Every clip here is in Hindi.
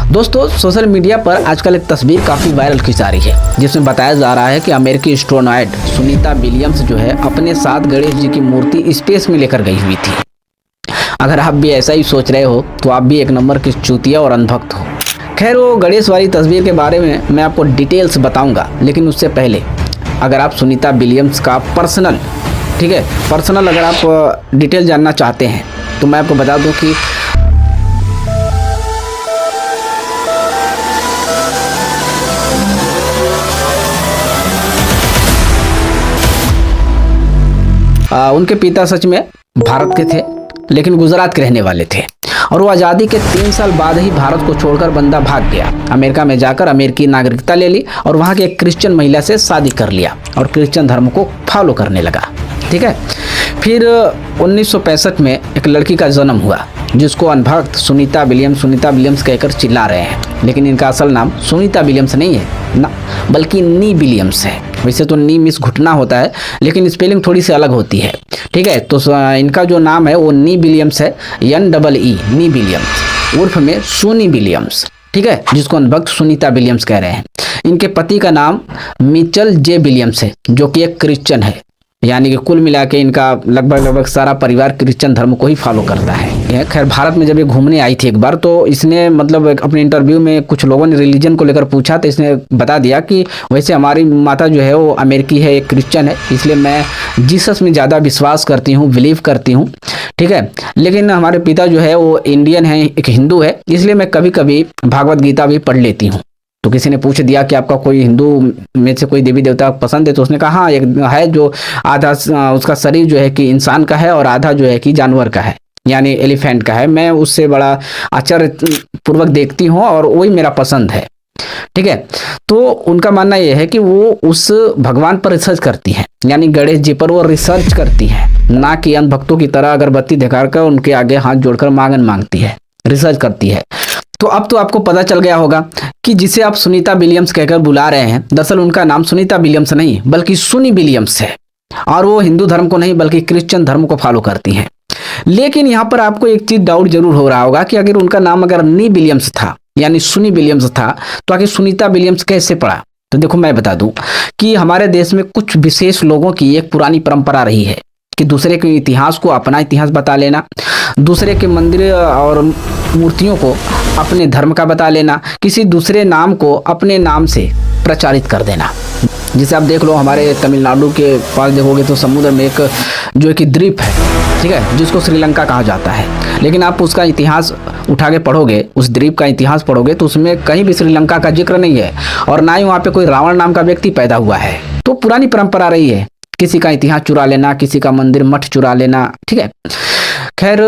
दोस्तों, सोशल मीडिया पर आजकल एक तस्वीर काफ़ी वायरल की जा रही है, जिसमें बताया जा रहा है कि अमेरिकी एस्ट्रोनॉट सुनीता विलियम्स जो है अपने साथ गणेश जी की मूर्ति स्पेस में लेकर गई हुई थी। अगर आप भी ऐसा ही सोच रहे हो तो आप भी एक नंबर के चूतिया और अंधभक्त हो। खैर, वो गणेश वाली तस्वीर के बारे में मैं आपको डिटेल्स बताऊंगा, लेकिन उससे पहले अगर आप सुनीता विलियम्स का पर्सनल अगर आप डिटेल जानना चाहते हैं तो मैं आपको बता दूं कि उनके पिता सच में भारत के थे, लेकिन गुजरात के रहने वाले थे और वो आज़ादी के 3 साल बाद ही भारत को छोड़कर बंदा भाग गया। अमेरिका में जाकर अमेरिकी नागरिकता ले ली और वहाँ की एक क्रिश्चियन महिला से शादी कर लिया और क्रिश्चियन धर्म को फॉलो करने लगा। ठीक है। फिर 1965 में एक लड़की का जन्म हुआ जिसको अनभक्त सुनीता विलियम्स कहकर चिल्ला रहे हैं, लेकिन इनका असल नाम सुनीता विलियम्स नहीं है ना, बल्कि नी विलियम्स है। वैसे तो नी मिस घुटना होता है, लेकिन स्पेलिंग थोड़ी सी अलग होती है। ठीक है, तो इनका जो नाम है वो नी विलियम्स है, NEE नी विलियम्स, उर्फ में सुनी विलियम्स। ठीक है, जिसको अनभक्त सुनीता विलियम्स कह रहे हैं। इनके पति का नाम मिचेल जे विलियम्स है, जो कि एक क्रिश्चियन है, यानी कि कुल मिला के इनका लगभग सारा परिवार क्रिश्चियन धर्म को ही फॉलो करता है। खैर, भारत में जब ये घूमने आई थी एक बार, तो इसने अपने इंटरव्यू में कुछ लोगों ने रिलीजन को लेकर पूछा, तो इसने बता दिया कि वैसे हमारी माता जो है वो अमेरिकी है, एक क्रिश्चियन है, इसलिए मैं जीसस में ज़्यादा विश्वास करती हूँ, बिलीव करती हूँ। ठीक है, लेकिन हमारे पिता जो है वो इंडियन है, एक हिंदू है, इसलिए मैं कभी कभी भागवत गीता भी पढ़ लेती हूँ। तो किसी ने पूछ दिया कि आपका कोई हिंदू में से कोई देवी देवता पसंद है, तो उसने कहा हाँ, एक है जो आधा उसका शरीर जो है कि इंसान का है और आधा जो है कि जानवर का है, यानी एलिफेंट का है। मैं उससे बड़ा आश्चर्य पूर्वक देखती हूँ और वही मेरा पसंद है। ठीक है, तो उनका मानना यह है कि वो उस भगवान पर रिसर्च करती हैं, यानी गणेश जी पर वो रिसर्च करती है, ना कि अन्य भक्तों की तरह अगरबत्ती दिखाकर उनके आगे हाथ जोड़कर मांगती है, रिसर्च करती है। तो अब तो आपको पता चल गया होगा कि जिसे आप सुनीता विलियम्स कहकर बुला रहे हैं, दरअसल उनका नाम सुनीता विलियम्स नहीं बल्कि सुनी विलियम्स है, और वो हिंदू धर्म को नहीं बल्कि क्रिश्चियन धर्म को फॉलो करती हैं। लेकिन यहाँ पर आपको एक चीज डाउट जरूर हो रहा होगा कि अगर उनका नाम अगर नी विलियम्स था यानी सुनी विलियम्स था, तो आखिर सुनीता विलियम्स कैसे पड़ा? तो देखो, मैं बता दूं कि हमारे देश में कुछ विशेष लोगों की एक पुरानी परंपरा रही है कि दूसरे के इतिहास को अपना इतिहास बता लेना, दूसरे के मंदिर और मूर्तियों को अपने धर्म का बता लेना, किसी दूसरे नाम को अपने नाम से प्रचारित कर देना। जिसे आप देख लो, हमारे तमिलनाडु के पास देखोगे तो समुद्र में एक जो कि द्वीप है, ठीक है, जिसको श्रीलंका कहा जाता है, लेकिन आप उसका इतिहास उठा के पढ़ोगे, उस द्वीप का इतिहास पढ़ोगे तो उसमें कहीं भी श्रीलंका का जिक्र नहीं है और ना ही वहाँ पे कोई रावण नाम का व्यक्ति पैदा हुआ है। तो पुरानी परंपरा रही है किसी का इतिहास चुरा लेना, किसी का मंदिर मठ चुरा लेना। ठीक है, खैर,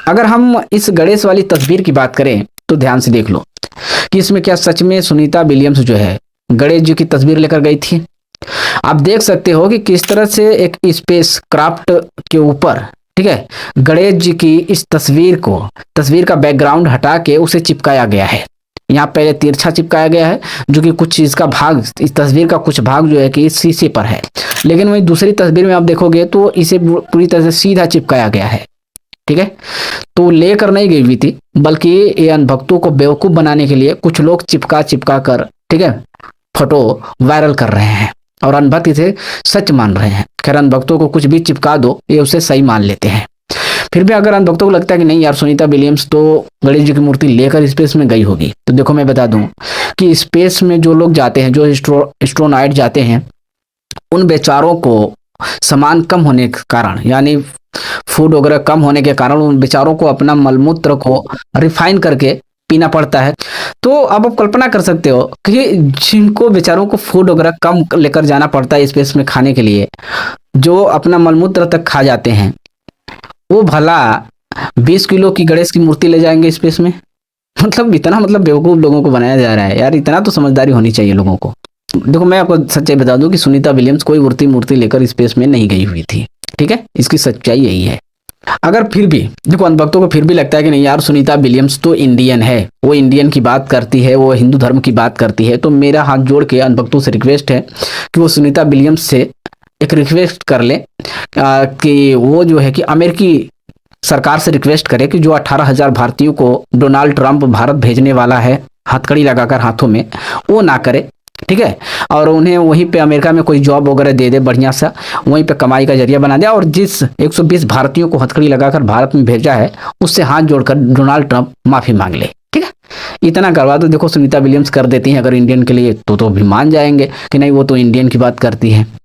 अगर हम इस गणेश वाली तस्वीर की बात करें तो ध्यान से देख लो कि इसमें क्या सच में सुनीता विलियम्स जो है गणेश जी की तस्वीर लेकर गई थी। आप देख सकते हो कि किस तरह से एक स्पेस क्राफ्ट के ऊपर, ठीक है, गणेश जी की इस तस्वीर का बैकग्राउंड हटा के उसे चिपकाया गया है। यहाँ पहले तिरछा चिपकाया गया है, जो कि कुछ चीज का भाग, इस तस्वीर का कुछ भाग जो है कि इस शीशे पर है, लेकिन वही दूसरी तस्वीर में आप देखोगे तो इसे पूरी तरह से सीधा चिपकाया गया है। ठीक है, तो लेकर नहीं गई हुई थी, बल्कि ये अनभक्तों को बेवकूफ बनाने के लिए कुछ लोग चिपका कर, ठीक है, फोटो वायरल कर रहे हैं और अनभक्त इसे सच मान रहे हैं। खैर, अनभक्तों को कुछ भी चिपका दो, ये उसे सही मान लेते हैं। फिर भी अगर अनभक्तों को लगता है कि नहीं यार, सुनीता विलियम्स तो गणेश जी की मूर्ति लेकर स्पेस में गई होगी, तो देखो, मैं बता दूं कि स्पेस में जो लोग जाते हैं, जो एस्ट्रोनॉट जाते हैं, उन बेचारों को सामान कम होने के कारण, यानी फूड वगैरह कम होने के कारण, उन बेचारों को अपना मलमूत्र को रिफाइन करके पीना पड़ता है। तो अब आप कल्पना कर सकते हो कि जिनको बेचारों को फूड वगैरह कम लेकर जाना पड़ता है स्पेस में खाने के लिए, जो अपना मलमूत्र तक खा जाते हैं, वो भला 20 किलो की गणेश की मूर्ति ले जाएंगे स्पेस में? इतना बेवकूफ लोगों को बनाया जा रहा है यार। इतना तो समझदारी होनी चाहिए लोगों को। देखो, मैं आपको सच्चाई बता दूं कि सुनीता विलियम्स कोई मूर्ति लेकर स्पेस में नहीं गई हुई थी। ठीक है, इसकी सच्चाई यही है। अगर फिर भी देखो, अनभक्तों को फिर भी लगता है कि नहीं यार, सुनीता विलियम्स तो इंडियन है, वो इंडियन की बात करती है, वो हिंदू धर्म की बात करती है, तो मेरा हाथ जोड़ के अनभक्तों से रिक्वेस्ट है कि वो सुनीता विलियम्स से एक रिक्वेस्ट कर ले कि वो जो है कि अमेरिकी सरकार से रिक्वेस्ट करे कि जो 18,000 भारतीयों को डोनाल्ड ट्रंप भारत भेजने वाला है हथकड़ी लगाकर हाथों में, वो ना करे, ठीक है। और उन्हें वहीं पे अमेरिका में कोई जॉब वगैरह दे दे बढ़िया सा, वहीं पे कमाई का जरिया बना दे। और जिस 120 भारतीयों को हथकड़ी लगाकर भारत में भेजा है उससे हाथ जोड़कर डोनाल्ड ट्रंप माफी मांग ले, ठीक है। इतना करवा दो। देखो सुनीता विलियम्स कर देती हैं अगर इंडियन के लिए, तो भी मान जाएंगे कि नहीं वो तो इंडियन की बात करती है।